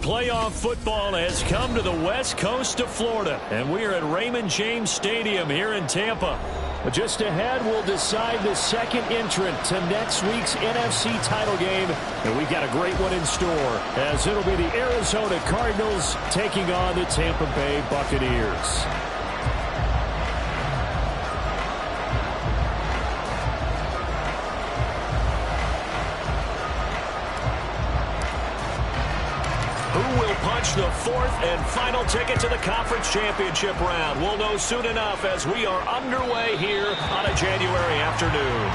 playoff football has come to the west coast of Florida, and we are at Raymond James Stadium here in Tampa. But just ahead, we'll decide the second entrant to next week's NFC title game, and we've got a great one in store, as it'll be the Arizona Cardinals taking on the Tampa Bay Buccaneers. The fourth and final ticket to the conference championship round. We'll know soon enough as we are underway here on a January afternoon.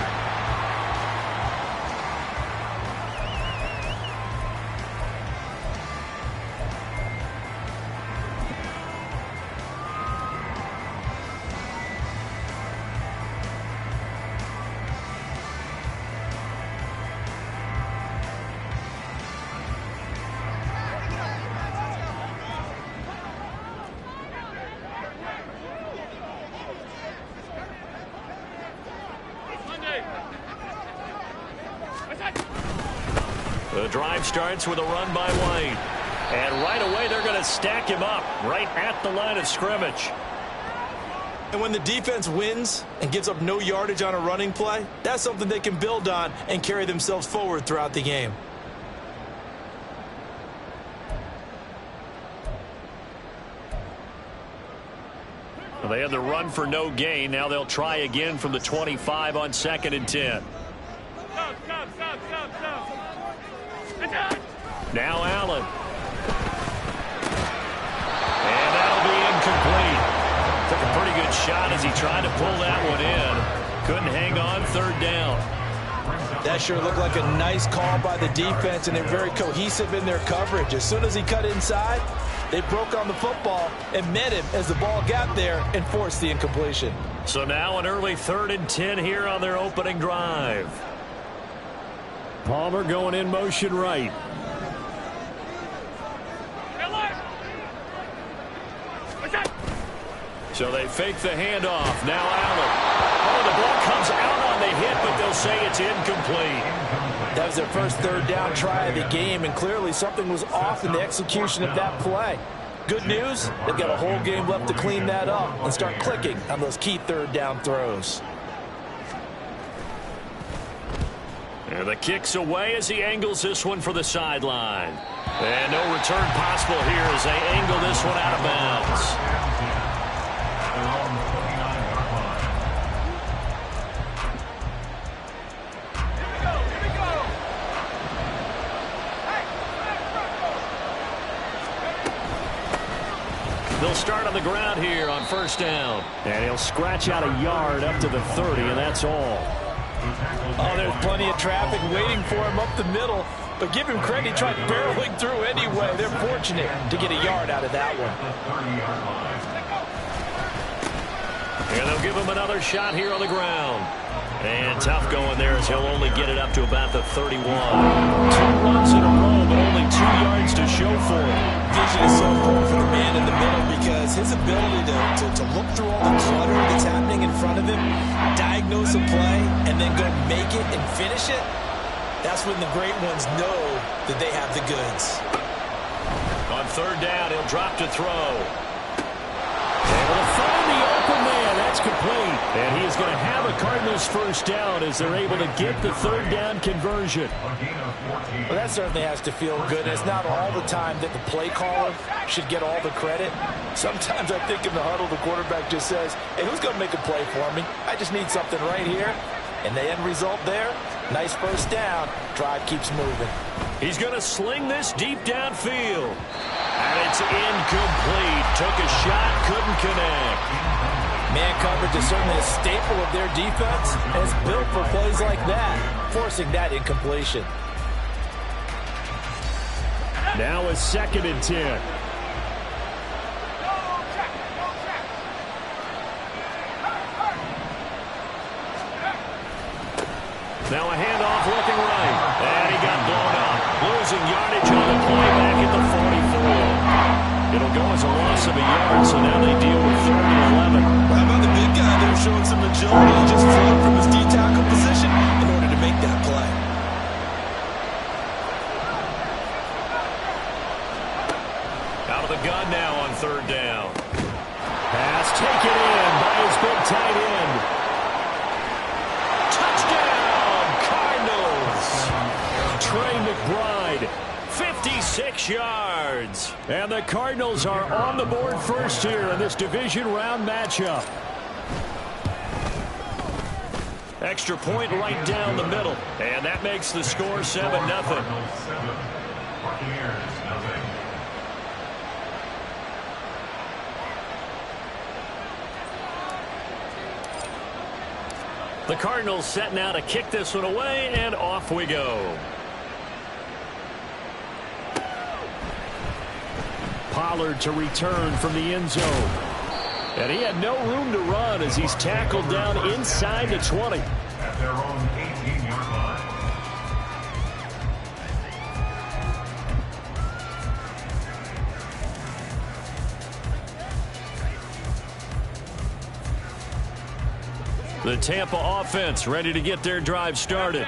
The drive starts with a run by White. And right away, they're going to stack him up right at the line of scrimmage. And when the defense wins and gives up no yardage on a running play, that's something they can build on and carry themselves forward throughout the game. Well, they had the run for no gain. Now they'll try again from the 25 on 2nd and 10. Now Allen. And that'll be incomplete. Took a pretty good shot as he tried to pull that one in. Couldn't hang on, 3rd down. That sure looked like a nice call by the defense, and they're very cohesive in their coverage. As soon as he cut inside, they broke on the football and met him as the ball got there and forced the incompletion. So now an early 3rd and 10 here on their opening drive. Palmer going in motion right. So they fake the handoff. Now Allen. Oh, the ball comes out on the hit, but they'll say it's incomplete. That was their first 3rd down try of the game, and clearly something was off in the execution of that play. Good news, they've got a whole game left to clean that up and start clicking on those key 3rd down throws. And the kick's away as he angles this one for the sideline. And no return possible here as they angle this one out of bounds. They'll start on the ground here on 1st down. And he'll scratch out a yard up to the 30, and that's all. Oh, there's plenty of traffic waiting for him up the middle. But give him credit, he tried barreling through anyway. They're fortunate to get a yard out of that one. And they'll give him another shot here on the ground. And tough going there as he'll only get it up to about the 31. 2 runs in a row, but only 2 yards to show for it. Vision is so important for the man in the middle because his ability to look through all the clutter that's happening in front of him, diagnose a play, and then go make it and finish it, that's when the great ones know that they have the goods. On 3rd down, he'll drop to throw. Able to find the open man. That's complete. And he is going to have a Cardinals 1st down as they're able to get the 3rd down conversion. Well, that certainly has to feel good. It's not all the time that the play caller should get all the credit. Sometimes I think in the huddle, the quarterback just says, hey, who's going to make a play for me? I just need something right here. And the end result there, nice 1st down. Drive keeps moving. He's going to sling this deep downfield. And it's incomplete. Took a shot, couldn't connect. Man coverage is certainly a staple of their defense, and it's built for plays like that, forcing that incompletion. Now a 2nd and 10. Now a handoff looking right. And he got blown up. Losing yardage on the play back at the 44. It'll go as a loss of a yard, so now they deal with 3rd and 11. How about the big guy there showing some agility and just floating from his D-tackle position in order to make that play? 6 yards. And the Cardinals are on the board first here in this division round matchup. Extra point right down the middle. And that makes the score 7-0. The Cardinals setting out to kick this one away, and off we go. Pollard to return from the end zone. And he had no room to run as he's tackled down inside the 20. At their own 18-yard line. The Tampa offense ready to get their drive started.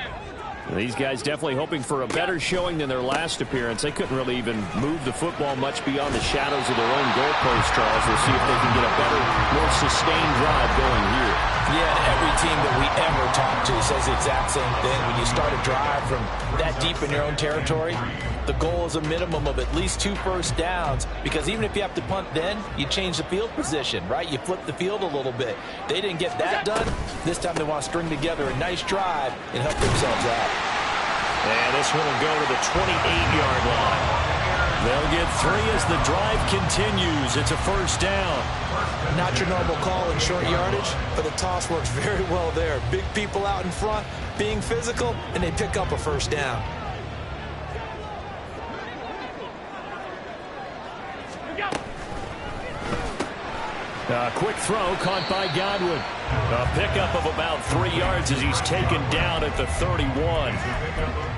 These guys definitely hoping for a better showing than their last appearance. They couldn't really even move the football much beyond the shadows of their own goalpost, Charles. We'll see if they can get a better, more sustained drive going here. Yeah, and every team that we ever talk to says the exact same thing. When you start a drive from that deep in your own territory, the goal is a minimum of at least 2 first downs, because even if you have to punt then, you change the field position, right? You flip the field a little bit. They didn't get that done. This time they want to string together a nice drive and help themselves out. And this one will go to the 28-yard line. They'll get 3 as the drive continues. It's a first down. Not your normal call in short yardage, but the toss works very well there. Big people out in front, being physical, and they pick up a first down. A quick throw caught by Godwin. A pickup of about 3 yards as he's taken down at the 31.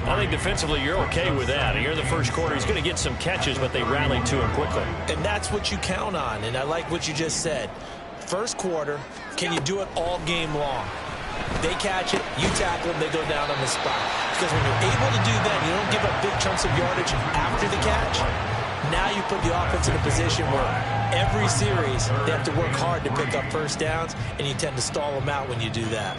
I think defensively you're okay with that. Here in the first quarter, he's going to get some catches, but they rallied to him quickly. And that's what you count on, and I like what you just said. First quarter, can you do it all game long? They catch it, you tackle them, they go down on the spot. Because when you're able to do that, you don't give up big chunks of yardage after the catch. Now you put the offense in a position where every series they have to work hard to pick up first downs, and you tend to stall them out when you do that.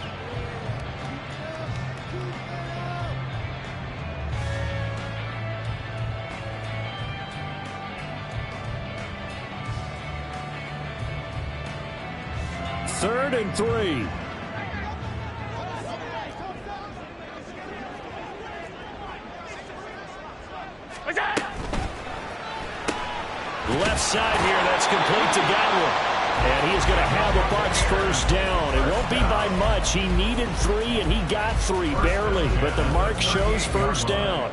Third and 3. Left side here, that's complete to Godwin. And he is going to have a Bucs first down. It won't be by much. He needed 3, and he got 3, barely. But the mark shows first down.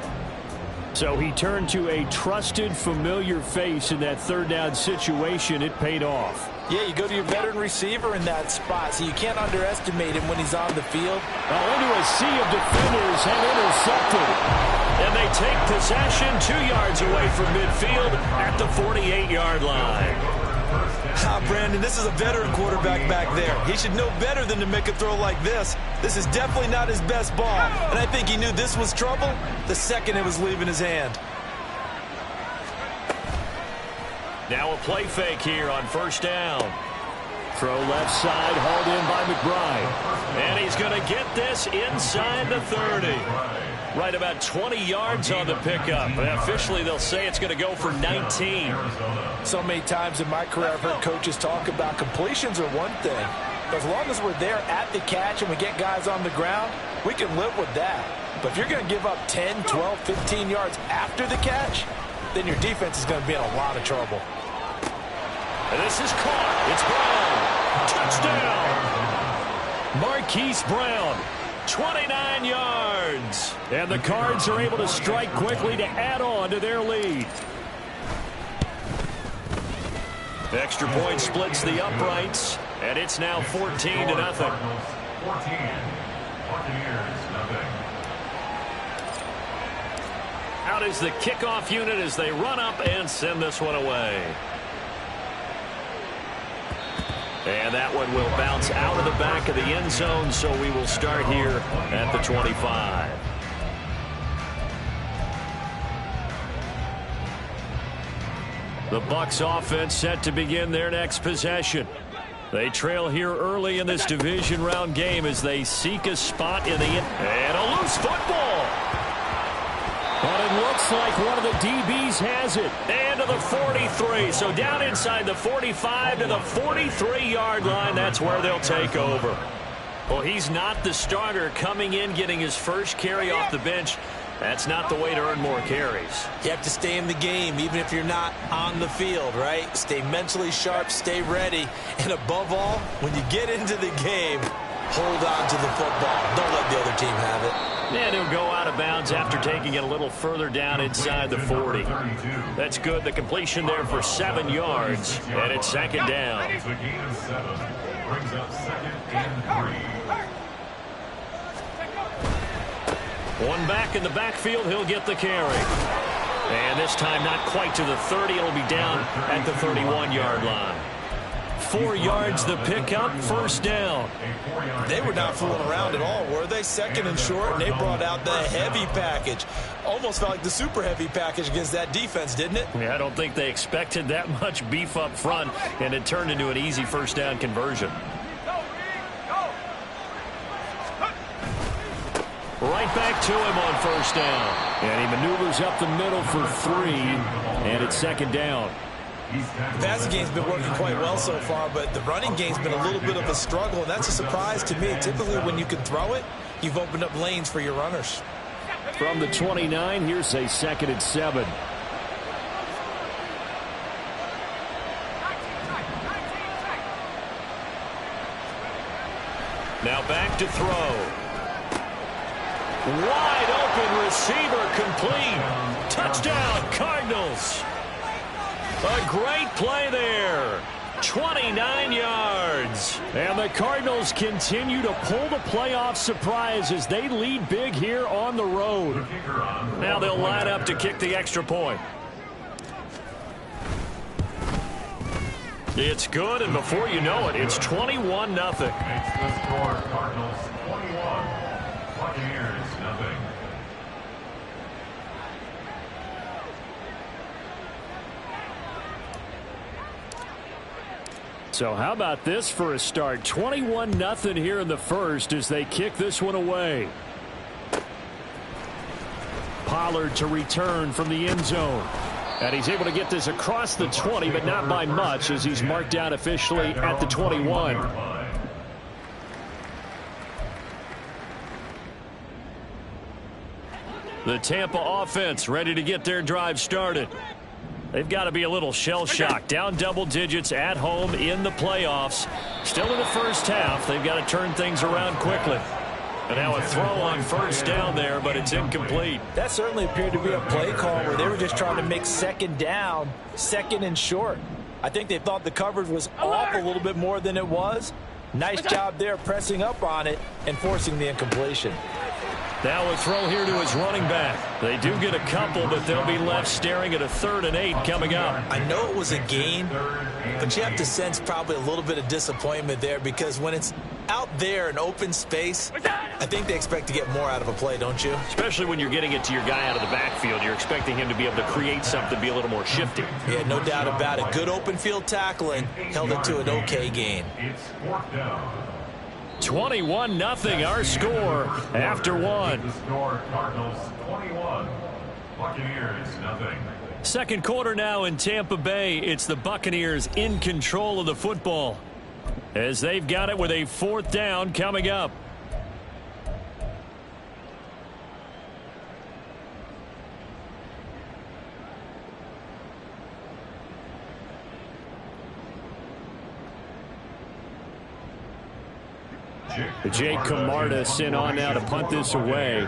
So he turned to a trusted, familiar face in that third down situation. It paid off. Yeah, you go to your veteran receiver in that spot, so you can't underestimate him when he's on the field. Into a sea of defenders and intercepted. And they take possession 2 yards away from midfield at the 48-yard line. Brandon, this is a veteran quarterback back there. He should know better than to make a throw like this. This is definitely not his best ball, and I think he knew this was trouble the second it was leaving his hand. Now a play fake here on first down. Throw left side, hauled in by McBride. And he's going to get this inside the 30. Right about 20 yards on the pickup. And officially, they'll say it's going to go for 19. So many times in my career, I've heard coaches talk about completions are one thing. But as long as we're there at the catch and we get guys on the ground, we can live with that. But if you're going to give up 10, 12, 15 yards after the catch, then your defense is going to be in a lot of trouble. And this is caught. It's Brown. Touchdown. Marquise Brown. 29 yards. And the Cards are able to strike quickly to add on to their lead. Extra point splits the uprights. And it's now 14-0. 14. Buccaneers, nothing. Out is the kickoff unit as they run up and send this one away. And that one will bounce out of the back of the end zone, so we will start here at the 25. The Bucs offense set to begin their next possession. They trail here early in this division round game as they seek a spot in the end. And a loose football. But it looks like one of the DBs has it. And to the 43. So down inside the 45 to the 43-yard line. That's where they'll take over. Well, he's not the starter coming in, getting his first carry off the bench. That's not the way to earn more carries. You have to stay in the game, even if you're not on the field, right? Stay mentally sharp, stay ready. And above all, when you get into the game, hold on to the football. Don't let the other team have it. And he'll go out of bounds after taking it a little further down inside the 40. That's good. The completion there for 7 yards. And it's second down. It's a gain of 7. Brings up 2nd and 3. One back in the backfield. He'll get the carry. And this time not quite to the 30. It'll be down at the 31-yard line. 4 yards the pickup, first down. They were not fooling around at all, were they? Second and short, and they brought out the heavy package. Almost felt like the super heavy package against that defense, didn't it? Yeah, I don't think they expected that much beef up front, and it turned into an easy first down conversion. Right back to him on first down. And he maneuvers up the middle for 3, and it's second down. The passing game's been working quite well so far, but the running game's been a little bit of a struggle, and that's a surprise to me. Typically, when you can throw it, you've opened up lanes for your runners. From the 29, here's a 2nd and 7. Now back to throw. Wide open receiver complete. Touchdown, Cardinals. A great play there. 29 yards. And the Cardinals continue to pull the playoff surprise as they lead big here on the road. Now they'll line up to kick the extra point. It's good, and before you know it, it's 21-0. Makes the score Cardinals 21. Buccaneers nothing. So how about this for a start? 21-0 here in the first as they kick this one away. Pollard to return from the end zone. And he's able to get this across the 20, but not by much as he's marked down officially at the 21. The Tampa offense ready to get their drive started. They've got to be a little shell-shocked. Down double digits at home in the playoffs. Still in the first half. They've got to turn things around quickly. And now a throw on first down there, but it's incomplete. That certainly appeared to be a play call where they were just trying to make second down, second and short. I think they thought the coverage was off a little bit more than it was. Nice job there pressing up on it and forcing the incompletion. Now a throw here to his running back. They do get a couple, but they'll be left staring at a 3rd and 8 coming up. I know it was a gain, but you have to sense probably a little bit of disappointment there because when it's out there in open space, I think they expect to get more out of a play, don't you? Especially when you're getting it to your guy out of the backfield. You're expecting him to be able to create something, be a little more shifty. Yeah, no doubt about it. Good open field tackling, held it to an okay gain. It's 4th down. 21-0 our score after one. The score Cardinals 21. Buccaneers nothing. Second quarter now in Tampa Bay. It's the Buccaneers in control of the football as they've got it with a 4th down coming up. Jake Camarda sent on now to punt this away.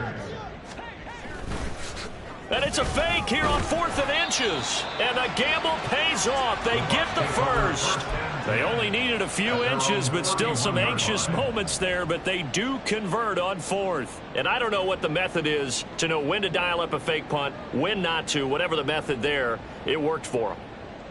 And it's a fake here on 4th and inches. And the gamble pays off. They get the first. They only needed a few inches, but still some anxious moments there. But they do convert on 4th. And I don't know what the method is to know when to dial up a fake punt, when not to. Whatever the method there, it worked for them.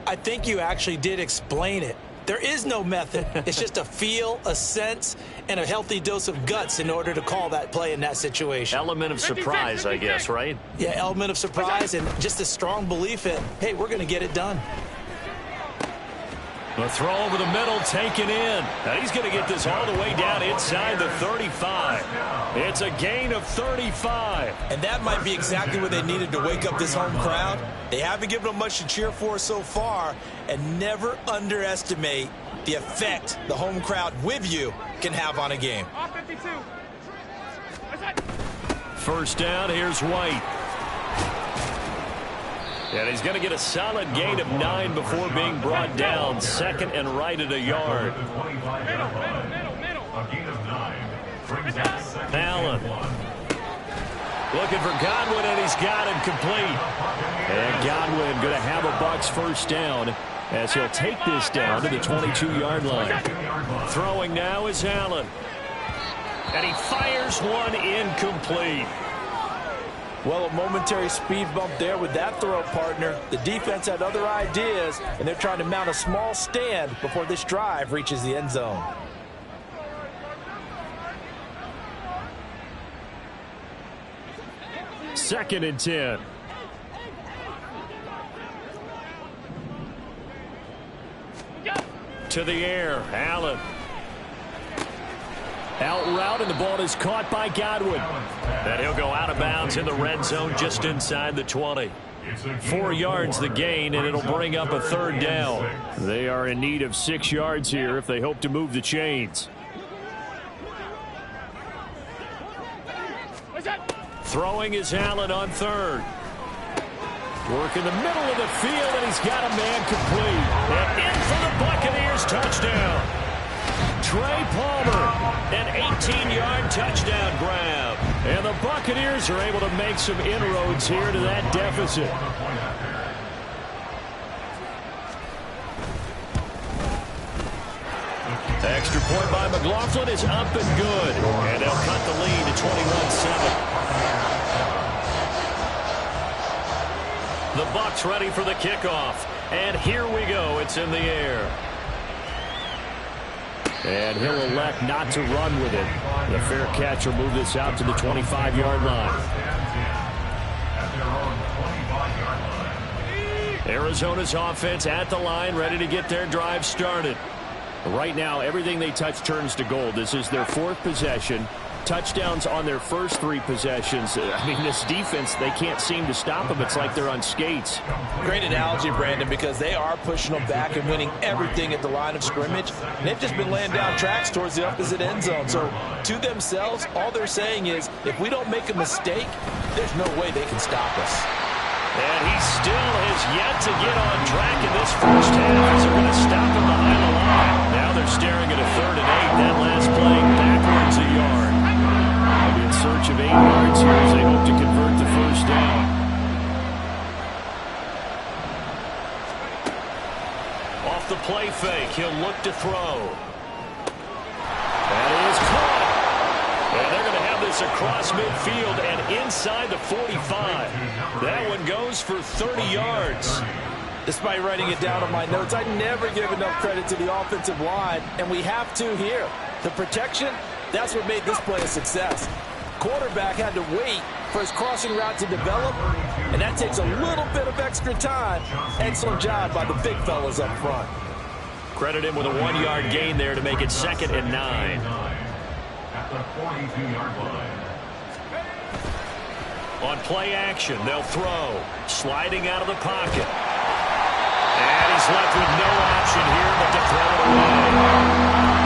I think you actually did explain it. There is no method. It's just a feel, a sense, and a healthy dose of guts in order to call that play in that situation. Element of surprise, I guess, right? Yeah, element of surprise and just a strong belief in, hey, we're going to get it done. The throw over the middle taken in. And he's going to get this all the way down inside the 35. It's a gain of 35. And that might be exactly what they needed to wake up this home crowd. They haven't given them much to cheer for so far, and never underestimate the effect the home crowd with you can have on a game. First down, here's White. And he's going to get a solid gain of 9 before being brought down. Second and right at a yard. Allen looking for Godwin, and he's got him complete. And Godwin going to have a Bucs first down as he'll take this down to the 22-yard line. Throwing now is Allen. And he fires one incomplete. Well, a momentary speed bump there with that throw, partner. The defense had other ideas, and they're trying to mount a small stand before this drive reaches the end zone. Second and 10. To the air, Allen. Out route, and the ball is caught by Godwin. And he'll go out of bounds in the red zone just inside the 20. 4 yards the gain, and it'll bring up a third down. They are in need of 6 yards here if they hope to move the chains. Throwing is Allen on third. Work in the middle of the field, and he's got a man complete. And in for the Buccaneers, touchdown. Trey Palmer, an 18-yard touchdown grab. And the Buccaneers are able to make some inroads here to that deficit. Extra point by McLaughlin is up and good. And they'll cut the lead to 21-7. The Bucs ready for the kickoff. And here we go. It's in the air. And he'll elect not to run with it. The fair catch will move this out to the 25-yard line. Arizona's offense at the line, ready to get their drive started. Right now, everything they touch turns to gold. This is their 4th possession. Touchdowns on their first 3 possessions. I mean, this defense, they can't seem to stop them. It's like they're on skates. Great analogy, Brandon, because they are pushing them back and winning everything at the line of scrimmage. And they've just been laying down tracks towards the opposite end zone. So, to themselves, all they're saying is, if we don't make a mistake, there's no way they can stop us. And he still has yet to get on track in this first half as they're going to stop him behind the line. Now they're staring at a 3rd and 8. That last play backwards a yard. In search of 8 yards here as they hope to convert the first down. Off the play fake, he'll look to throw. That is caught. And they're going to have this across midfield and inside the 45. That one goes for 30 yards. Despite writing it down on my notes, I never give enough credit to the offensive line, and we have to here. The protection, that's what made this play a success. Quarterback had to wait for his crossing route to develop, and that takes a little bit of extra time. Excellent job by the big fellas up front. Credit him with a 1-yard gain there to make it 2nd and 9. At the 42-yard line. On play action, they'll throw. Sliding out of the pocket. And he's left with no option here but to throw it away.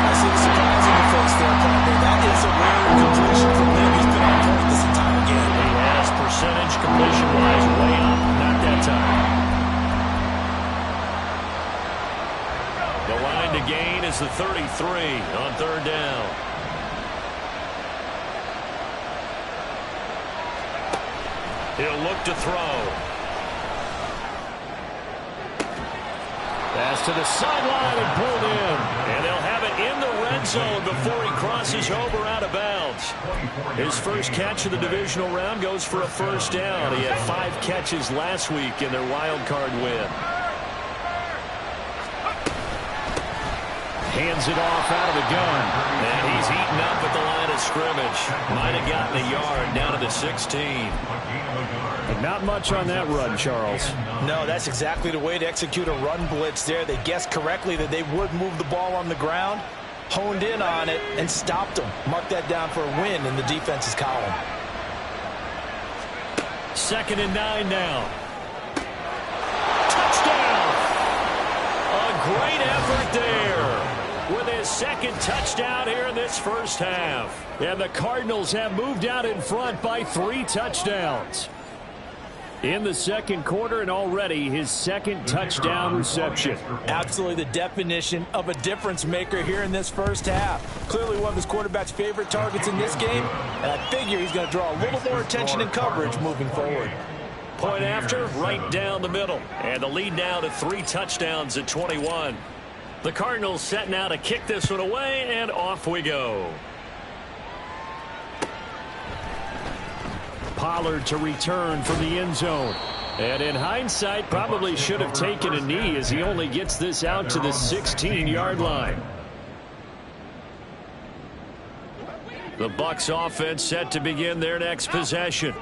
I see the surprise in the face there, partner. That is a rare completion from him. He's been on point this entire game. He has percentage completion-wise way up. Not that time. The line to gain is the 33 on 3rd down. He'll look to throw. Pass to the sideline and pulled in. And they'll have it in the red zone before he crosses over out of bounds. His first catch of the divisional round goes for a first down. He had 5 catches last week in their wild card win. Hands it off out of the gun. And he's eaten up at the line of scrimmage. Might have gotten a yard down to the 16. But not much on that run, Charles. No, that's exactly the way to execute a run blitz there. They guessed correctly that they would move the ball on the ground. honed in on it and stopped him. Mark that down for a win in the defense's column. 2nd and 9 now. Touchdown! A great effort there with his 2nd touchdown here in this first half. And the Cardinals have moved out in front by 3 touchdowns in the 2nd quarter, and already his 2nd touchdown reception. Absolutely the definition of a difference maker here in this first half. Clearly one of his quarterback's favorite targets in this game, and I figure he's going to draw a little more attention and coverage moving forward. Point after, right down the middle. And the lead now to 3 touchdowns at 21. The Cardinals set now to kick this one away, and off we go. Pollard to return from the end zone. And in hindsight, probably should have taken a knee as he only gets this out to the 16-yard line. The Bucs offense set to begin their next possession.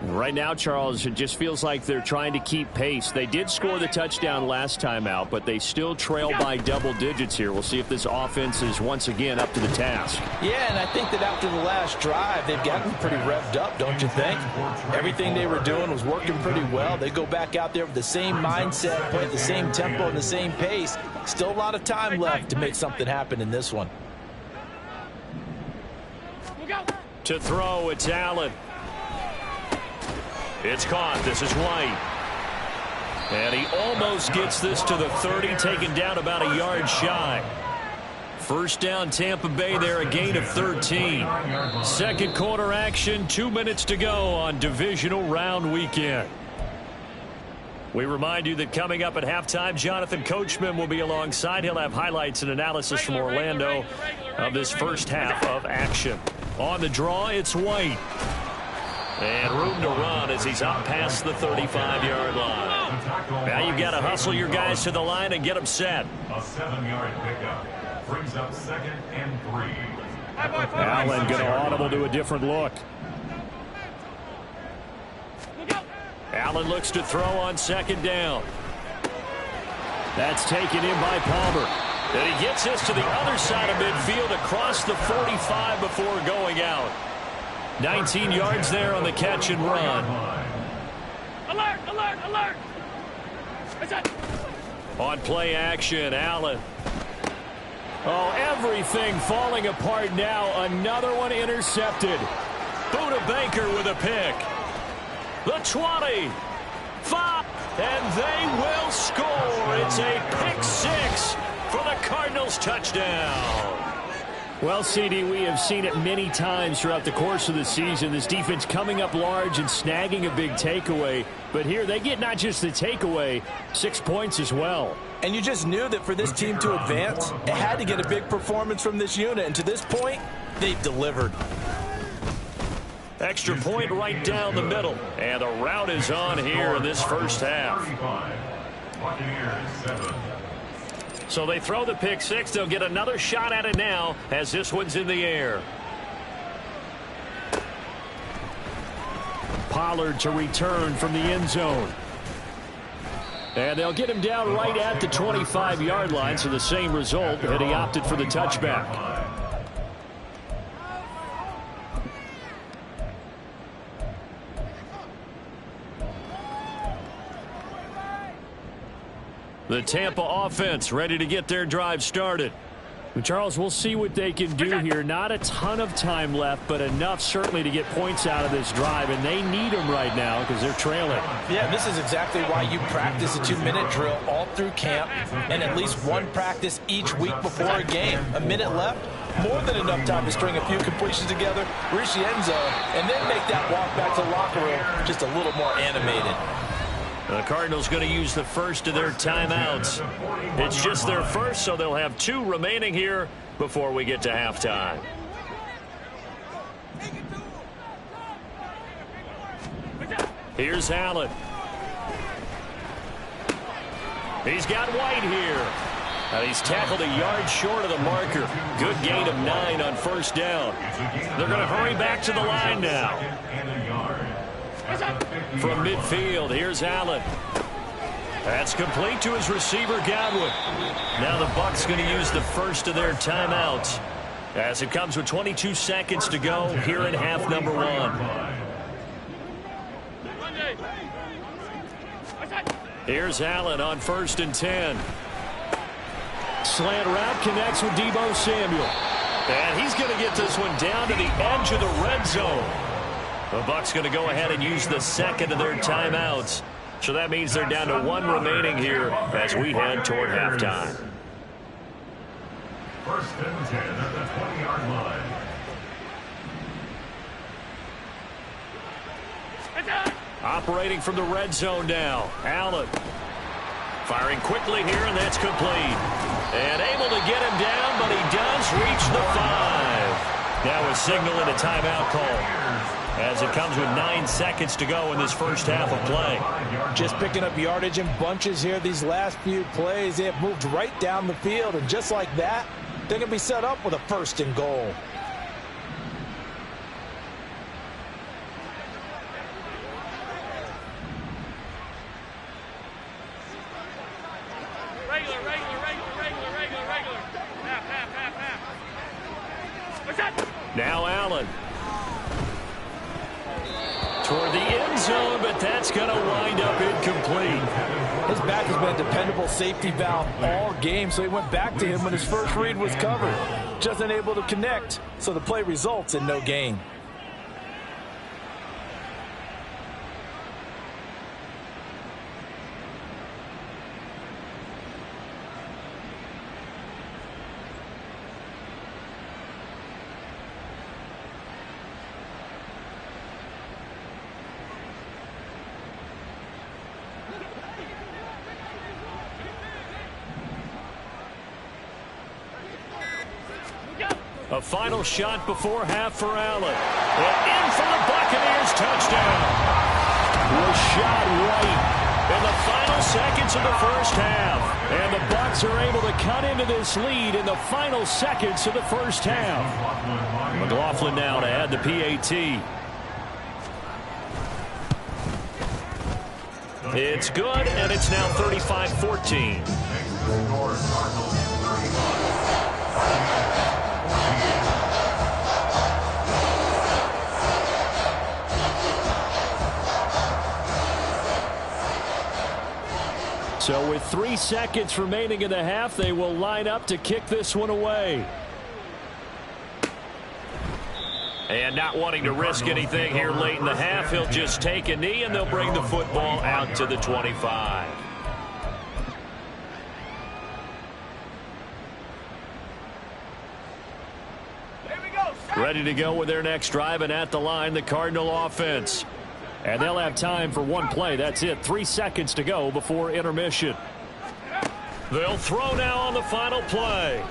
Right now, Charles, it just feels like they're trying to keep pace. They did score the touchdown last time out, but they still trail by double digits here. We'll see if this offense is once again up to the task. Yeah, and I think that after the last drive, they've gotten pretty revved up, don't you think? Everything they were doing was working pretty well. They go back out there with the same mindset, play at the same tempo and the same pace. Still a lot of time left to make something happen in this one. To throw, it's Allen. It's caught. This is White. And he almost gets this to the 30, taken down about a yard shy. First down, Tampa Bay there, a gain of 13. 2nd quarter action, 2 minutes to go on divisional round weekend. We remind you that coming up at halftime, Jonathan Coachman will be alongside. He'll have highlights and analysis from Orlando of this first half of action. On the draw, it's White. And room to run as he's up past the 35-yard line. Now you've got to hustle your guys to the line and get them set. A 7-yard pickup brings up 2nd and 3. Allen going to audible to a different look. Allen looks to throw on 2nd down. That's taken in by Palmer. And he gets this to the other side of midfield across the 45 before going out. 19 yards there on the catch and run. Alert, alert, alert. On play action, Allen. Oh, everything falling apart now. Another one intercepted. Buda Baker with a pick. The 20. 5. And they will score. It's a pick 6 for the Cardinals touchdown. Well, CD, we have seen it many times throughout the course of the season. This defense coming up large and snagging a big takeaway. But here they get not just the takeaway, 6 points as well. And you just knew that for this team to advance, it had to get a big performance from this unit. And to this point, they've delivered. Extra point right down the middle. And the route is on here in this first half. Buccaneers 7. So they throw the pick 6. They'll get another shot at it now as this one's in the air. Pollard to return from the end zone. And they'll get him down right at the 25-yard line, so the same result, and he opted for the touchback. The Tampa offense ready to get their drive started. Charles, we'll see what they can do here. Not a ton of time left, but enough certainly to get points out of this drive, and they need them right now because they're trailing. Yeah, this is exactly why you practice a 2-minute drill all through camp and at least one practice each week before a game. A minute left, more than enough time to string a few completions together, reach the end zone, and then make that walk back to the locker room just a little more animated. The Cardinals going to use the first of their timeouts. It's just their first, so they'll have 2 remaining here before we get to halftime. Here's Allen. He's got White here. And he's tackled a yard short of the marker. Good gain of 9 on first down. They're going to hurry back to the line now. From midfield, here's Allen. That's complete to his receiver, Godwin. Now the Bucs going to use the first of their timeouts as it comes with 22 seconds to go here in half number 1. Here's Allen on 1st and 10. Slant route connects with Deebo Samuel. And he's going to get this one down to the edge of the red zone. The Bucs going to go ahead and use the second of their timeouts. So that means they're down to 1 remaining here as we head toward halftime. 1st and 10 at the 20-yard line. Operating from the red zone now. Allen firing quickly here, and that's complete. And able to get him down, but he does reach the 5. Now a signal and a timeout call as it comes with 9 seconds to go in this first half of play. Just picking up yardage in bunches here these last few plays. They have moved right down the field, and just like that, they're going to be set up with a 1st and goal. Now Allen toward the end zone, but that's going to wind up incomplete. His back has been a dependable safety valve all game, so he went back to him when his first read was covered. Just unable to connect, so the play results in no gain. A final shot before half for Allen. And in for the Buccaneers touchdown. Was shot right in the final seconds of the first half. And the Bucs are able to cut into this lead in the final seconds of the first half. McLaughlin now to add the PAT. It's good, and it's now 35-14. So with 3 seconds remaining in the half, they will line up to kick this one away. And not wanting to risk anything here late in the half, he'll just take a knee, and they'll bring the football out to the 25. Ready to go with their next drive, and at the line, the Cardinal offense. And they'll have time for one play. That's it. 3 seconds to go before intermission. They'll throw now on the final play.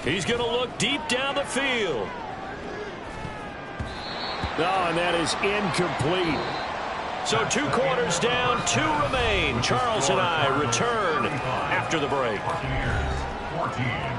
He's going to look deep down the field. Oh, and that is incomplete. So 2 quarters down, 2 remain. Charles and I return after the break. 14.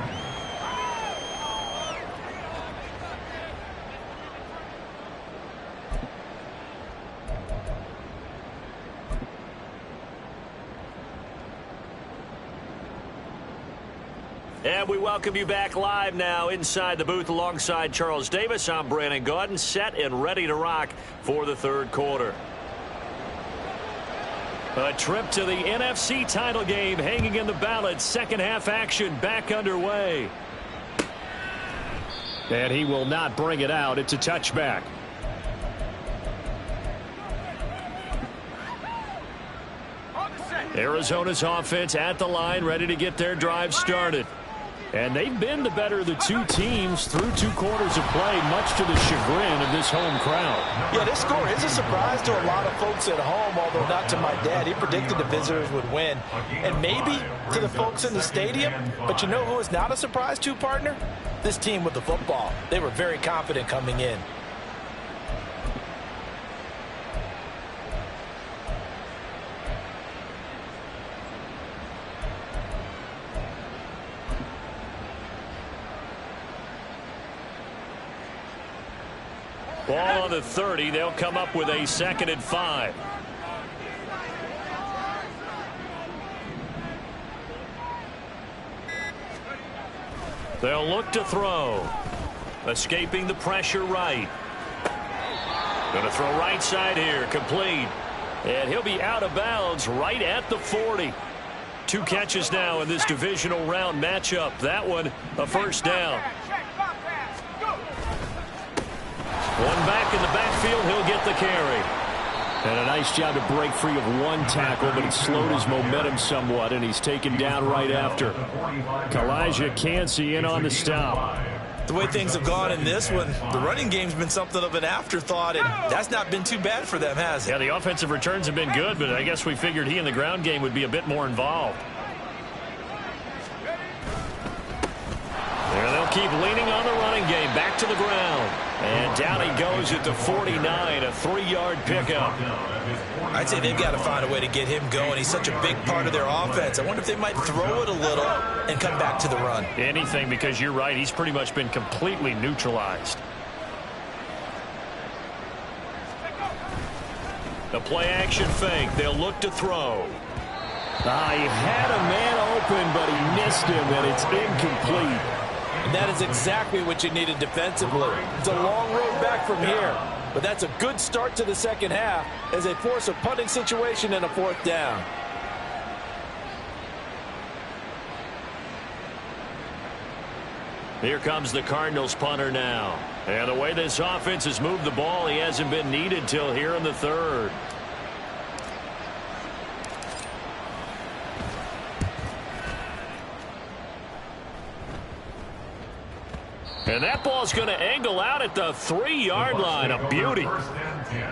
And we welcome you back live now inside the booth alongside Charles Davis. I'm Brandon Gaudin, set and ready to rock for the third quarter. A trip to the NFC title game hanging in the balance. Second half action back underway. And he will not bring it out. It's a touchback. Arizona's offense at the line, ready to get their drive started. And they've been the better of the 2 teams through 2 quarters of play, much to the chagrin of this home crowd. Yeah, this score is a surprise to a lot of folks at home, although not to my dad. He predicted the visitors would win. And maybe to the folks in the stadium. But you know who is not a surprise to, partner? This team with the football. They were very confident coming in. Ball on the 30. They'll come up with a 2nd and 5. They'll look to throw. Escaping the pressure right. Going to throw right side here. Complete. And he'll be out of bounds right at the 40. 2 catches now in this divisional round matchup. That one a first down. One back in the backfield. He'll get the carry. And a nice job to break free of one tackle, but it slowed his momentum somewhat, and he's taken down right after. Kalijah Cansey in on the stop. The way things have gone in this one, the running game's been something of an afterthought, and that's not been too bad for them, has it? Yeah, the offensive returns have been good, but I guess we figured he in the ground game would be a bit more involved. There they'll keep leaning on the running game. Back to the ground. And down he goes at the 49, a 3-yard pickup. I'd say they've got to find a way to get him going. He's such a big part of their offense. I wonder if they might throw it a little and come back to the run. Anything, because you're right. He's pretty much been completely neutralized. The play action fake. They'll look to throw. He had a man open, but he missed him, and it's incomplete. And that is exactly what you needed defensively. It's a long road back from here, but that's a good start to the second half as they force a punting situation and a 4th down. Here comes the Cardinals punter now. And the way this offense has moved the ball, he hasn't been needed till here in the 3rd. And that ball's going to angle out at the 3-yard line. A beauty.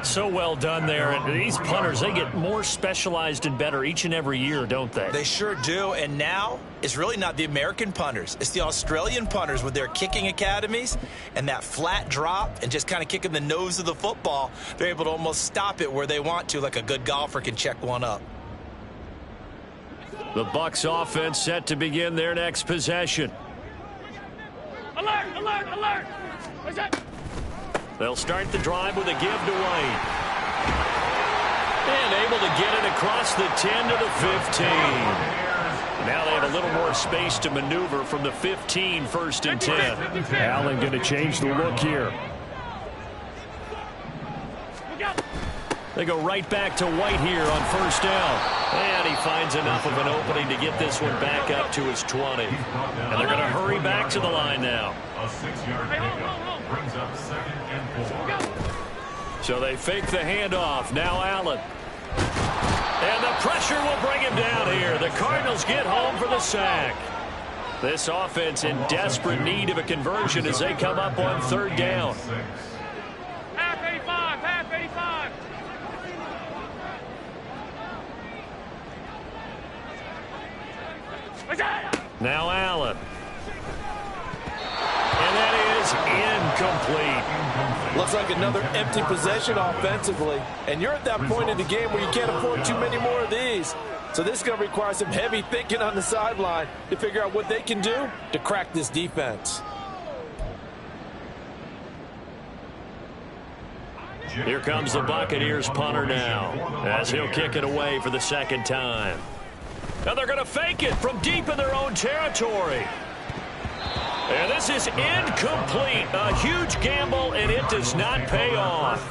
So well done there. And these punters, they get more specialized and better each and every year, don't they? They sure do. And now it's really not the American punters. It's the Australian punters with their kicking academies and that flat drop and just kind of kicking the nose of the football. They're able to almost stop it where they want to, like a good golfer can check one up. The Bucs offense set to begin their next possession. Alert, alert, alert. What's that? They'll start the drive with a give to White. And able to get it across the 10 to the 15. Now they have a little more space to maneuver from the 15, 1st and 10. Allen going to change the look here. They go right back to White here on 1st down. And he finds enough of an opening to get this one back up to his 20. And they're going to hurry back to the line now. A 6-yard pickup brings up 2nd and 4. So they fake the handoff. Now Allen. And the pressure will bring him down here. The Cardinals get home for the sack. This offense in desperate need of a conversion as they come up on 3rd down. Half 85, half 85. Now Allen. And that is incomplete. Looks like another empty possession offensively. And you're at that point in the game where you can't afford too many more of these. So this is going to require some heavy thinking on the sideline to figure out what they can do to crack this defense. Here comes the Buccaneers punter now as he'll kick it away for the 2nd time. Now they're going to fake it from deep in their own territory. And this is incomplete. A huge gamble, and it does not pay off.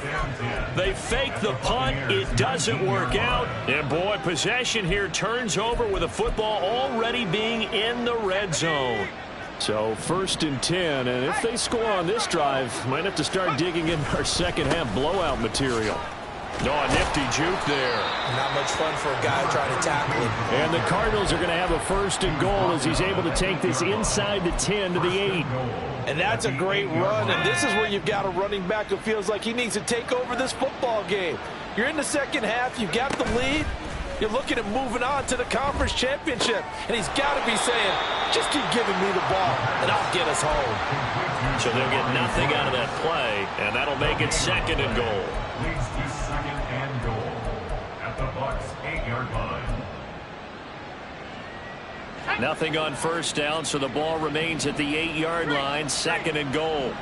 They fake the punt. It doesn't work out. And, boy, possession here turns over with the football already being in the red zone. So 1st and 10, and if they score on this drive, might have to start digging in our second-half blowout material. Oh, a nifty juke there. Not much fun for a guy trying to tackle him. And the Cardinals are going to have a 1st and goal as he's able to take this inside the 10 to the 8. And that's a great run, and this is where you've got a running back who feels like he needs to take over this football game. You're in the second half, you've got the lead, you're looking at moving on to the conference championship, and he's got to be saying, just keep giving me the ball, and I'll get us home. So they'll get nothing out of that play, and that'll make it 2nd and goal. Leads to 2nd and goal at the Bucs 8-yard line. Nothing on 1st down, so the ball remains at the 8-yard line, 2nd and goal.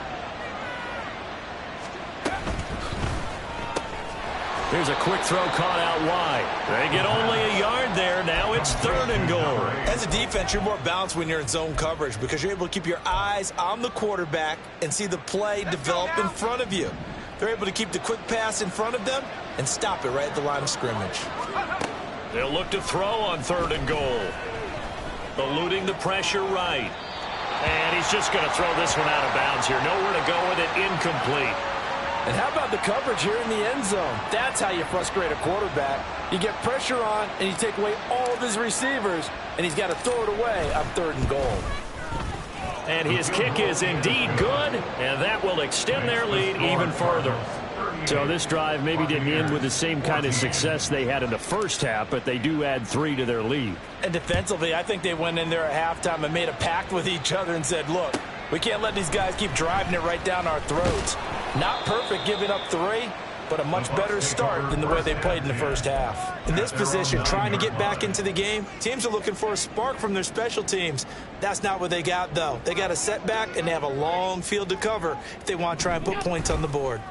Here's a quick throw caught out wide. They get only a yard there. Now it's 3rd and goal. As a defense, you're more balanced when you're in zone coverage because you're able to keep your eyes on the quarterback and see the play develop in front of you. They're able to keep the quick pass in front of them and stop it right at the line of scrimmage. They'll look to throw on 3rd and goal. Eluding the pressure right. And he's just going to throw this one out of bounds here. Nowhere to go with it. Incomplete. And how about the coverage here in the end zone? That's how you frustrate a quarterback. You get pressure on, and you take away all of his receivers, and he's got to throw it away on 3rd and goal. And his kick is indeed good, and that will extend their lead even further. So this drive maybe didn't end with the same kind of success they had in the first half, but they do add 3 to their lead. And defensively, I think they went in there at halftime and made a pact with each other and said, look, we can't let these guys keep driving it right down our throats. Not perfect giving up 3, but a much better start than the way they played in the first half. In this position, trying to get back into the game, teams are looking for a spark from their special teams. That's not what they got, though. They got a setback, and they have a long field to cover if they want to try and put points on the board.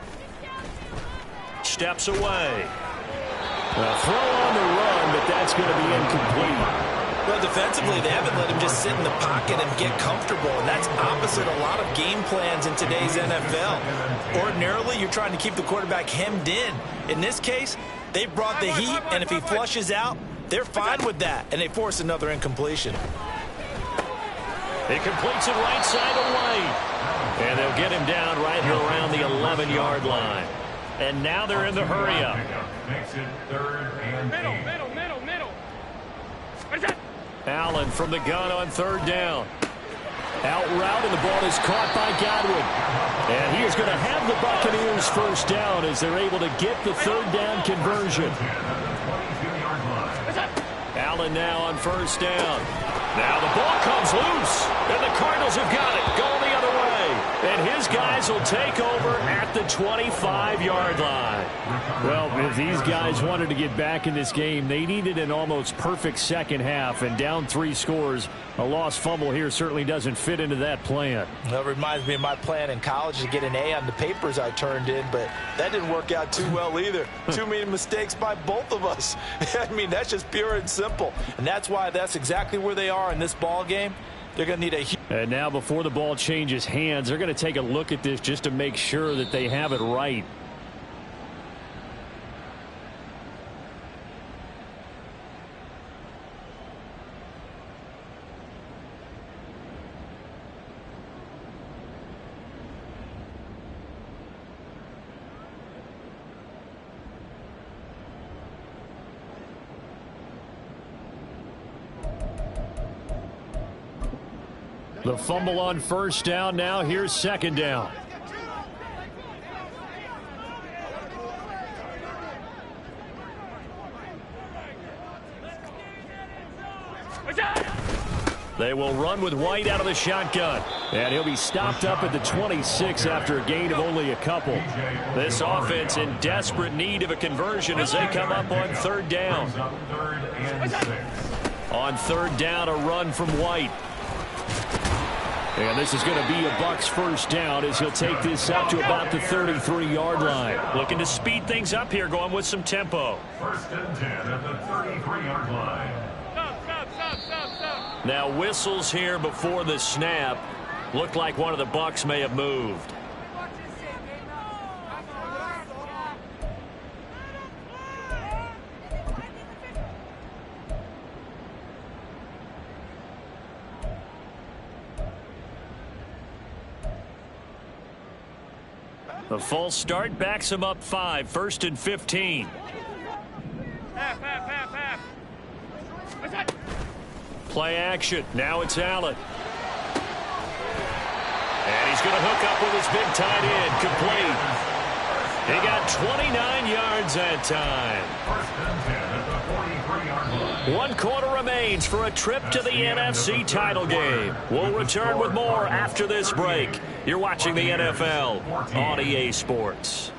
Steps away. A throw on the run, but that's going to be incomplete. Well, defensively, they haven't let him just sit in the pocket and get comfortable, and that's opposite a lot of game plans in today's NFL. Ordinarily, you're trying to keep the quarterback hemmed in. In this case, they brought the heat, and if he flushes out, they're fine with that, and they force another incompletion. He completes it right side away, and they'll get him down right here around the 11-yard line. And now they're in the hurry-up. Makes it 3rd and 8. Middle. Allen from the gun on 3rd down. Out route, and the ball is caught by Godwin. And he is going to have the Buccaneers first down as they're able to get the 3rd down conversion. Allen now on 1st down. Now the ball comes loose, and the Cardinals have got it, going the other way. And his guys will take over at the 25-yard line. Well, if these guys wanted to get back in this game, they needed an almost perfect second half, and down 3 scores. A lost fumble here certainly doesn't fit into that plan. That reminds me of my plan in college to get an A on the papers I turned in, but that didn't work out too well either. Too many mistakes by both of us. I mean, that's just pure and simple. And that's why that's exactly where they are in this ball game. They're going to need a huge... And now before the ball changes hands, they're going to take a look at this just to make sure that they have it right. The fumble on 1st down. Now here's 2nd down. They will run with White out of the shotgun. And he'll be stopped up at the 26 after a gain of only a couple. This offense in desperate need of a conversion as they come up on 3rd down. On 3rd down, a run from White. And this is going to be a Bucs first down as he'll take this up to about the 33-yard line. Looking to speed things up here, going with some tempo. 1st and 10 at the 33-yard line. Stop. Now whistles here before the snap. Looked like one of the Bucs may have moved. The false start backs him up 5. 1st and 15. Half. Play action. Now it's Allen. And he's going to hook up with his big tight end. Complete. He got 29 yards that time. 1st and 10 at the 43-yard line. 1 quarter remains for a trip to the NFC title game. We'll return with more after this break. You're watching the NFL on EA Sports.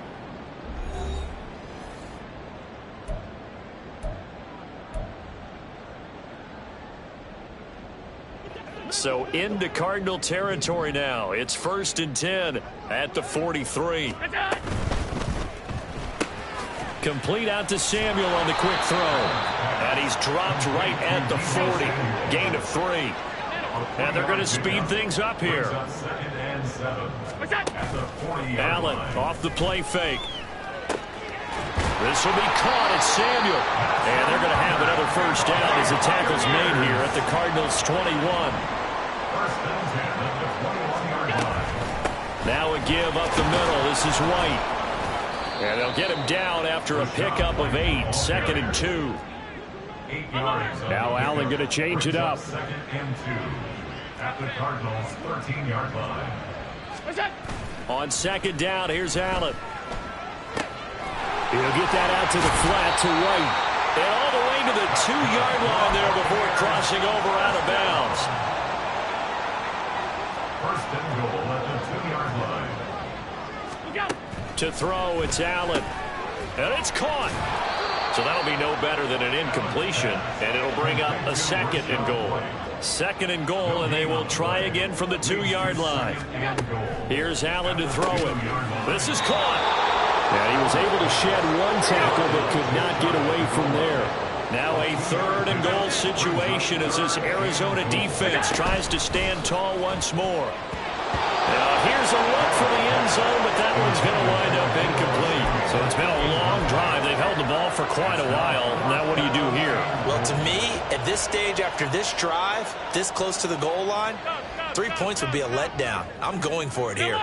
So into Cardinal territory now. It's 1st and 10 at the 43. Complete out to Samuel on the quick throw. And he's dropped right at the 40. Gain of 3. And they're going to speed things up here. Allen off the play fake. This will be caught at Samuel. And they're going to have another first down as the tackle's made here at the Cardinals' 21. Now a give up the middle. This is White. And they'll get him down after a pickup of 8. 2nd and 2. Now Allen going to change it up. 2nd and 2 at the Cardinals' 13-yard line. On 2nd down, here's Allen. He'll get that out to the flat to White. And all the way to the 2-yard line there before crossing over out of bounds. 1st and goal at the 2-yard line. To throw, it's Allen. And it's caught. So that'll be no better than an incompletion. And it'll bring up a 2nd and goal. 2nd and goal, and they will try again from the 2-yard line. Here's Allen to throw it. This is caught. And he was able to shed one tackle but could not get away from there. Now a 3rd and goal situation as this Arizona defense tries to stand tall once more. Now here's a look for the end zone, but that one's going to wind up incomplete. So it's been a long drive. They've held the ball for quite a while. Now what do you do here? Well, to me, at this stage, after this drive, this close to the goal line, 3 points would be a letdown. I'm going for it here.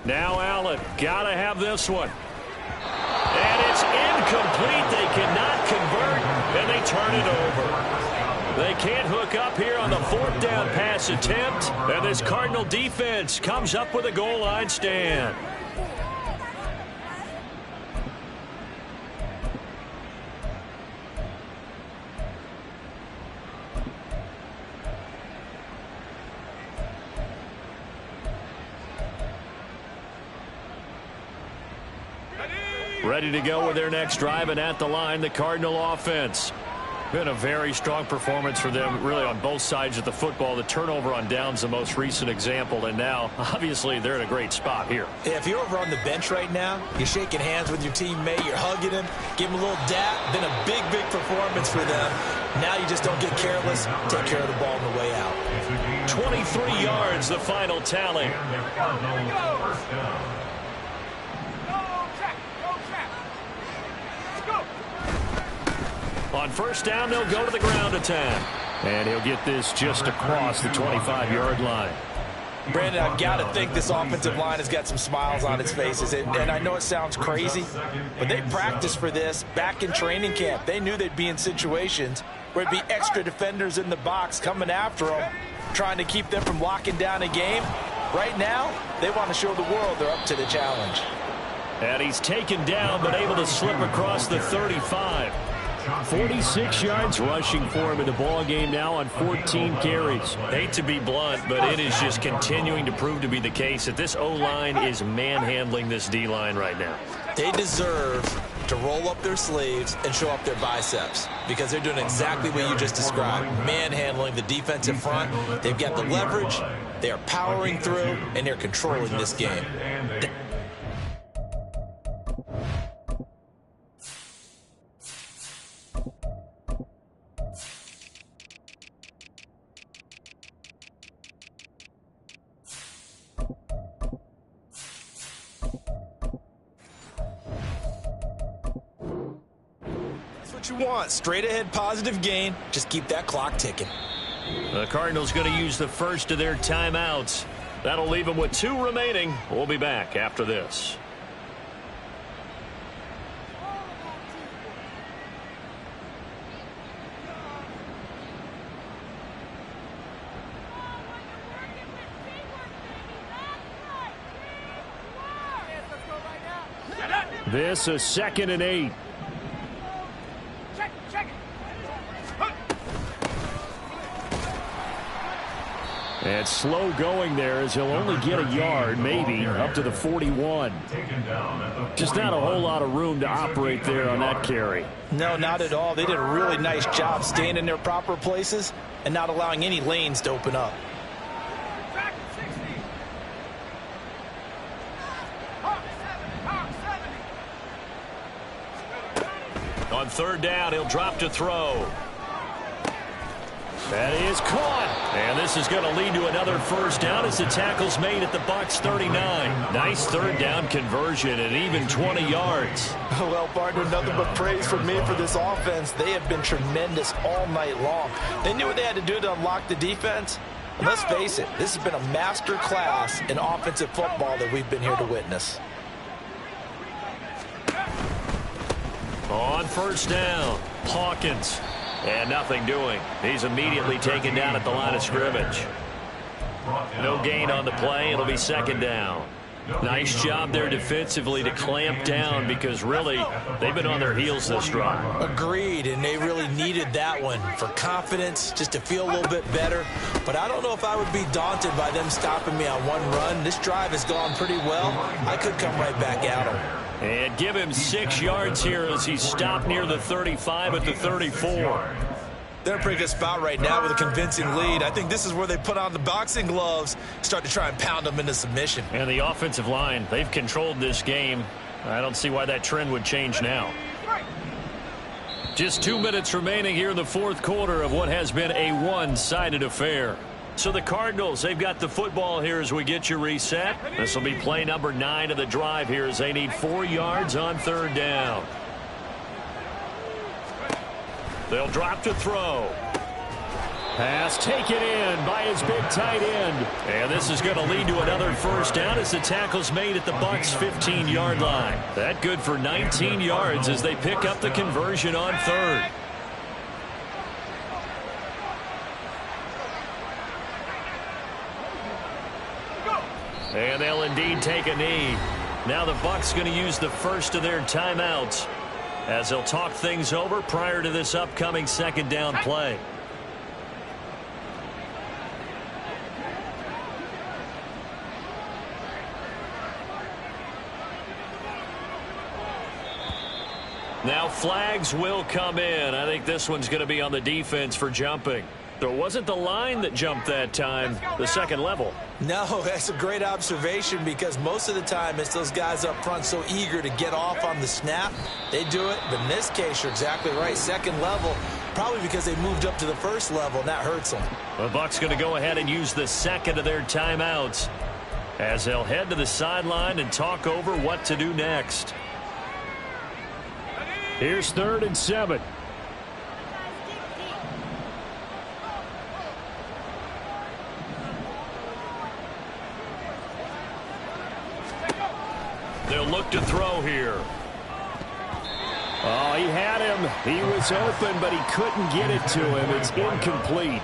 Now Allen, gotta have this one. And it's incomplete. They cannot convert, and they turn it over. They can't hook up here on the 4th down pass attempt, and this Cardinal defense comes up with a goal line stand. Ready to go with their next drive, and at the line, the Cardinal offense. Been a very strong performance for them, really, on both sides of the football. The turnover on downs, the most recent example, and now, obviously, they're in a great spot here. Yeah, if you're over on the bench right now, you're shaking hands with your teammate, you're hugging him, give him a little dap. Been a big, big performance for them. Now you just don't get careless. Take care of the ball on the way out. 23 yards, the final tally. On 1st down, they'll go to the ground attack. And he'll get this just across the 25-yard line. Brandon, I've got to think this offensive line has got some smiles on its faces. And I know it sounds crazy, but they practiced for this back in training camp. They knew they'd be in situations where it'd be extra defenders in the box coming after them, trying to keep them from locking down a game. Right now, they want to show the world they're up to the challenge. And he's taken down, but able to slip across the 35. 46 yards rushing for him in the ball game now on 14 carries. Hate to be blunt, but it is just continuing to prove to be the case that this O-line is manhandling this D-line right now. They deserve to roll up their sleeves and show up their biceps because they're doing exactly what you just described, manhandling the defensive front. They've got the leverage, they are powering through, and they're controlling this game. You want straight ahead positive gain. Just keep that clock ticking. The Cardinals going to use the first of their timeouts. That'll leave them with 2 remaining. We'll be back after this. This is 2nd and 8. And slow going there as he'll only get a yard, maybe, up to the 41. Just not a whole lot of room to operate there on that carry. No, not at all. They did a really nice job staying in their proper places and not allowing any lanes to open up. On third down, he'll drop to throw. That is caught. And this is going to lead to another first down as the tackle's made at the Bucs 39. Nice third down conversion and even 20 yards. Well, partner, nothing but praise from me for this offense. They have been tremendous all night long. They knew what they had to do to unlock the defense. And let's face it, this has been a master class in offensive football that we've been here to witness. On first down, Hawkins. And nothing doing. He's immediately taken down at the line of scrimmage. No gain on the play. It'll be second down. Nice job there defensively to clamp down because really they've been on their heels this drive. Agreed, and they really needed that one for confidence, just to feel a little bit better. But I don't know if I would be daunted by them stopping me on one run. This drive has gone pretty well. I could come right back at them. And give him 6 yards here as he's stopped near the 35 at the 34. They're in a pretty good spot right now with a convincing lead. I think this is where they put on the boxing gloves, start to try and pound them into submission. And the offensive line, they've controlled this game. I don't see why that trend would change now. Just 2 minutes remaining here in the fourth quarter of what has been a one-sided affair. So the Cardinals, they've got the football here as we get you reset. This will be play number 9 of the drive here as they need 4 yards on third down. They'll drop to throw. Pass taken in by his big tight end. And this is going to lead to another first down as the tackle's made at the Bucs' 15-yard line. That good for 19 yards as they pick up the conversion on third. And they'll indeed take a knee. Now the Bucs going to use the first of their timeouts as they'll talk things over prior to this upcoming second down play. Now flags will come in. I think this one's going to be on the defense for jumping. So it wasn't the line that jumped that time, the second level. No, that's a great observation because most of the time it's those guys up front so eager to get off on the snap. They do it, but in this case, you're exactly right. Second level, probably because they moved up to the first level, and that hurts them. The Bucs going to go ahead and use the second of their timeouts as they'll head to the sideline and talk over what to do next. Here's 3rd and 7. They'll look to throw here. Oh, he had him. He was open, but he couldn't get it to him. It's incomplete.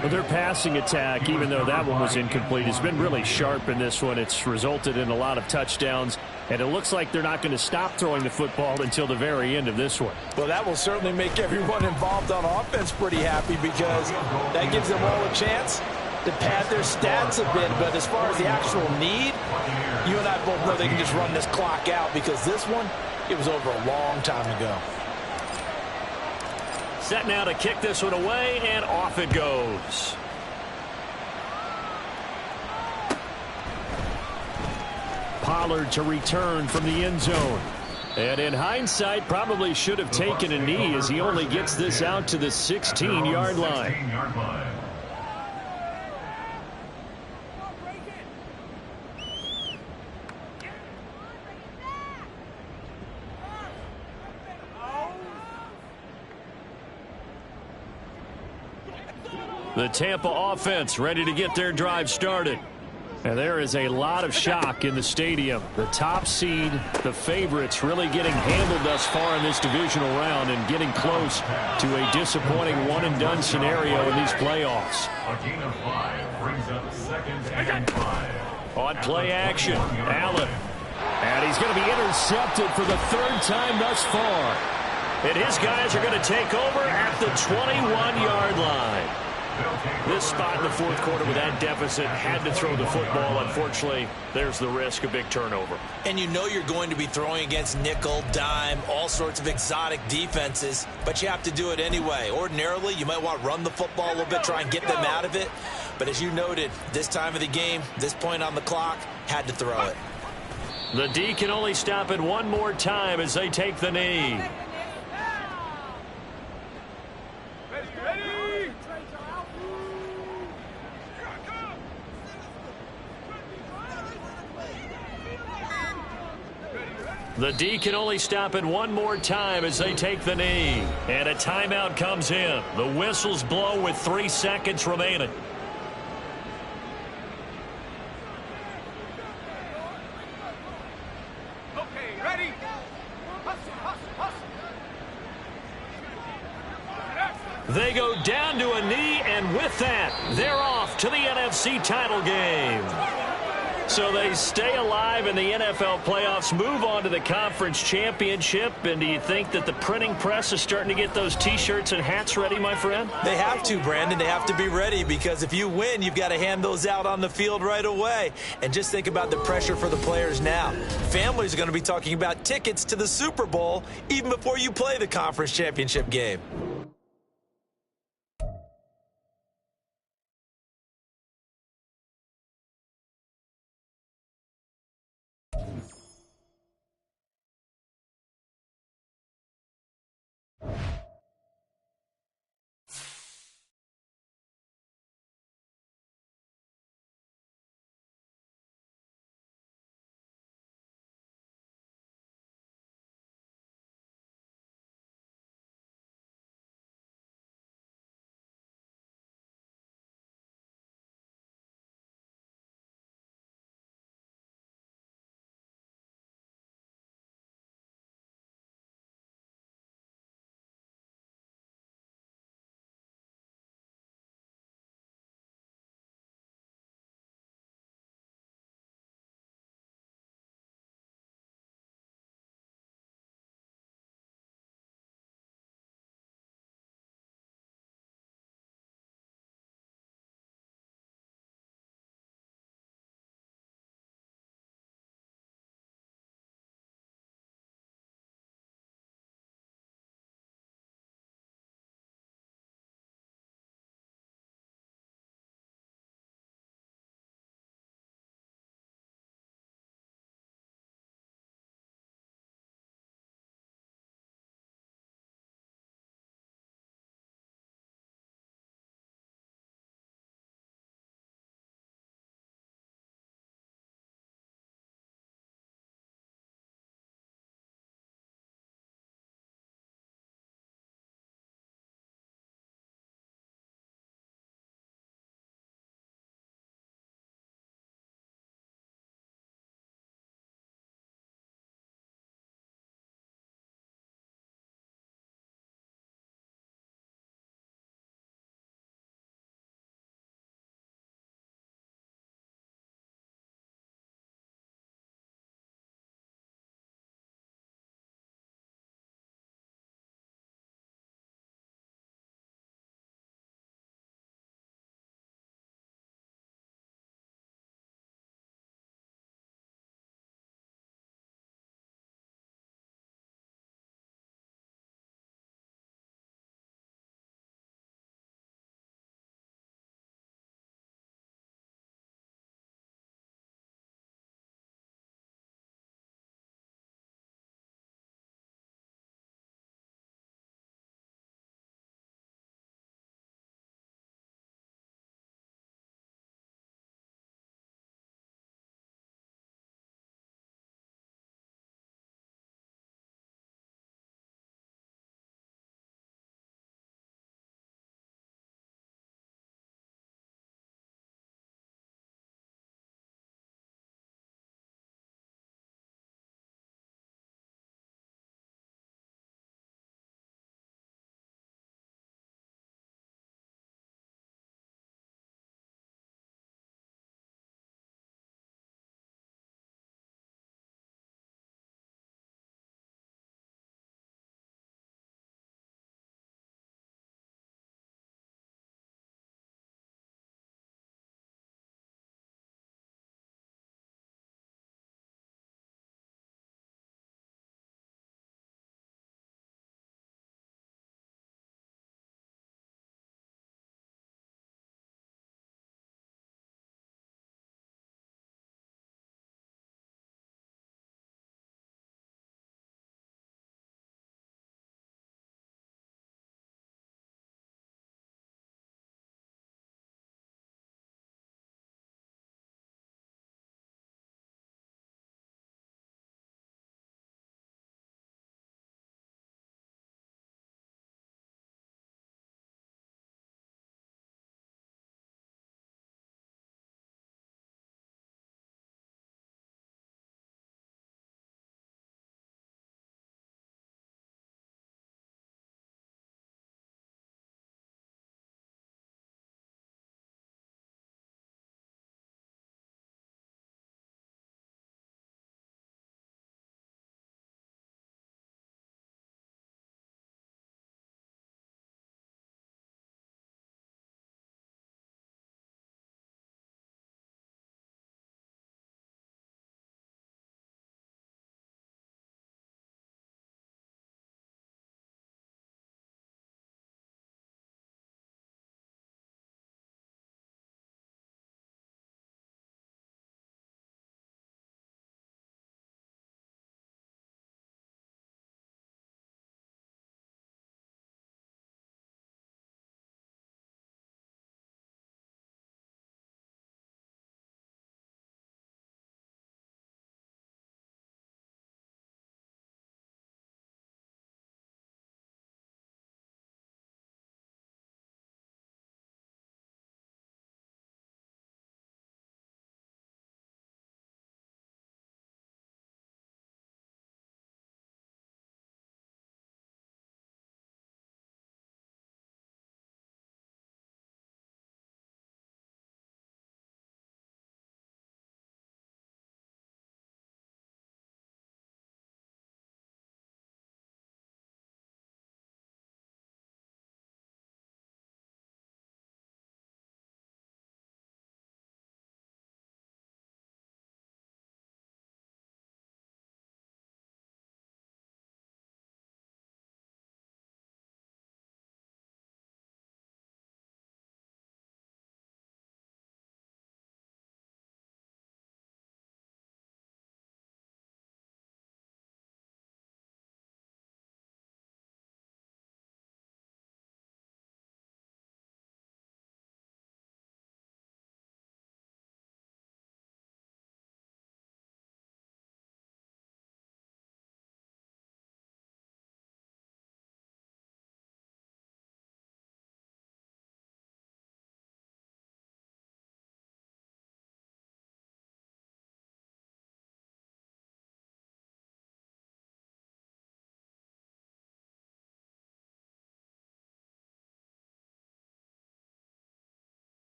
Well, their passing attack, even though that one was incomplete, has been really sharp in this one. It's resulted in a lot of touchdowns, and it looks like they're not going to stop throwing the football until the very end of this one. Well, that will certainly make everyone involved on offense pretty happy because that gives them all a chance to pad their stats a bit. But as far as the actual need, you and I both know they can just run this clock out because this one, it was over a long time ago. Set now to kick this one away, and off it goes. Pollard to return from the end zone. And in hindsight, probably should have taken a knee as he only gets this out to the 16-yard line. The Tampa offense ready to get their drive started. And there is a lot of shock in the stadium. The top seed, the favorites, really getting handled thus far in this divisional round and getting close to a disappointing one-and-done scenario in these playoffs. A gain of 5 brings up 2nd and 5. On play action, Allen. And he's going to be intercepted for the 3rd time thus far. And his guys are going to take over at the 21-yard line. This spot in the fourth quarter with that deficit had to throw the football. Unfortunately, there's the risk of big turnover. And you know you're going to be throwing against nickel, dime, all sorts of exotic defenses, but you have to do it anyway. Ordinarily, you might want to run the football a little bit, try and get them out of it. But as you noted, this time of the game, this point on the clock, had to throw it. The D can only stop it one more time as they take the knee. The D can only stop it one more time as they take the knee. And a timeout comes in. The whistles blow with 3 seconds remaining. Okay, ready? They go down to a knee, and with that, they're off to the NFC title game. So they stay alive in the NFL playoffs, move on to the conference championship. And do you think that the printing press is starting to get those T-shirts and hats ready, my friend? They have to, Brandon. They have to be ready because if you win, you've got to hand those out on the field right away. And just think about the pressure for the players now. Families are going to be talking about tickets to the Super Bowl even before you play the conference championship game.